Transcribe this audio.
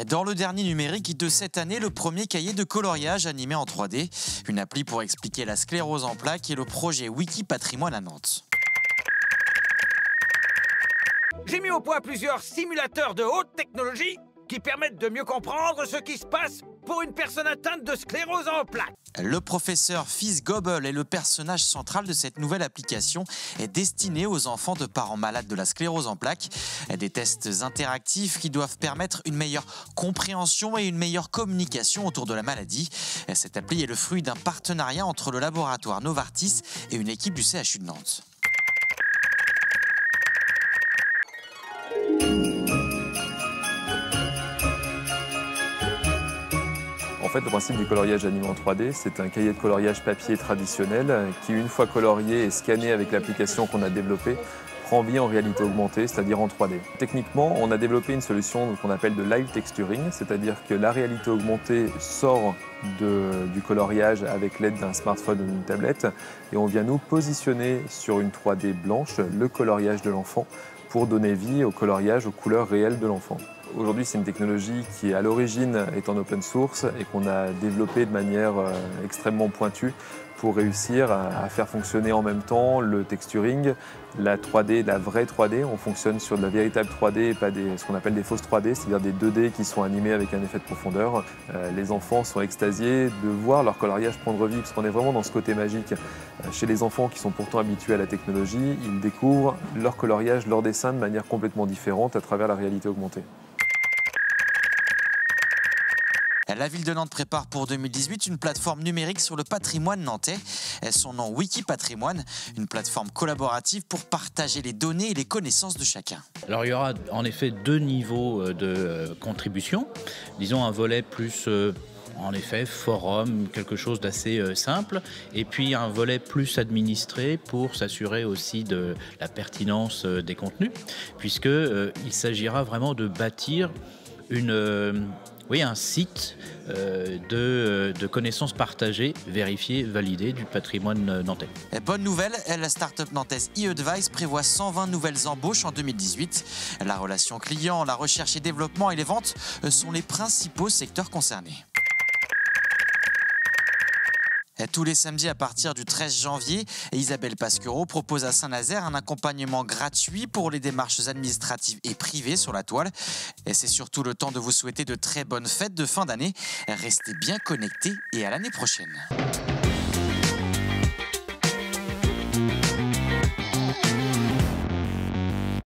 Dans le dernier numérique de cette année, le premier cahier de coloriage animé en 3D, une appli pour expliquer la sclérose en plaques et le projet Wikipatrimoine à Nantes. J'ai mis au point plusieurs simulateurs de haute technologie qui permettent de mieux comprendre ce qui se passe pour une personne atteinte de sclérose en plaques. Le professeur Fils Gobel est le personnage central de cette nouvelle application destinée aux enfants de parents malades de la sclérose en plaques. Des tests interactifs qui doivent permettre une meilleure compréhension et une meilleure communication autour de la maladie. Cette appli est le fruit d'un partenariat entre le laboratoire Novartis et une équipe du CHU de Nantes. En fait, le principe du coloriage animé en 3D, c'est un cahier de coloriage papier traditionnel qui, une fois colorié et scanné avec l'application qu'on a développée, prend vie en réalité augmentée, c'est-à-dire en 3D. Techniquement, on a développé une solution qu'on appelle de live texturing, c'est-à-dire que la réalité augmentée sort du coloriage avec l'aide d'un smartphone ou d'une tablette et on vient nous positionner sur une 3D blanche le coloriage de l'enfant pour donner vie au coloriage aux couleurs réelles de l'enfant. Aujourd'hui, c'est une technologie qui, à l'origine, est en open source et qu'on a développée de manière extrêmement pointue pour réussir à faire fonctionner en même temps le texturing, la 3D, la vraie 3D. On fonctionne sur de la véritable 3D et pas ce qu'on appelle des fausses 3D, c'est-à-dire des 2D qui sont animés avec un effet de profondeur. Les enfants sont extasiés de voir leur coloriage prendre vie, parce qu'on est vraiment dans ce côté magique. Chez les enfants qui sont pourtant habitués à la technologie, ils découvrent leur coloriage, leur dessin de manière complètement différente à travers la réalité augmentée. La ville de Nantes prépare pour 2018 une plateforme numérique sur le patrimoine nantais. Son nom Wikipatrimoine, une plateforme collaborative pour partager les données et les connaissances de chacun. Alors il y aura en effet deux niveaux de contribution. Disons un volet plus en effet forum, quelque chose d'assez simple, et puis un volet plus administré pour s'assurer aussi de la pertinence des contenus, puisqu'il s'agira vraiment de bâtir un site de connaissances partagées, vérifiées, validées du patrimoine nantais. Bonne nouvelle, la start-up nantaise e-Advice prévoit 120 nouvelles embauches en 2018. La relation client, la recherche et développement et les ventes sont les principaux secteurs concernés. Tous les samedis à partir du 13 janvier, Isabelle Pasquereau propose à Saint-Nazaire un accompagnement gratuit pour les démarches administratives et privées sur la toile. Et c'est surtout le temps de vous souhaiter de très bonnes fêtes de fin d'année. Restez bien connectés et à l'année prochaine.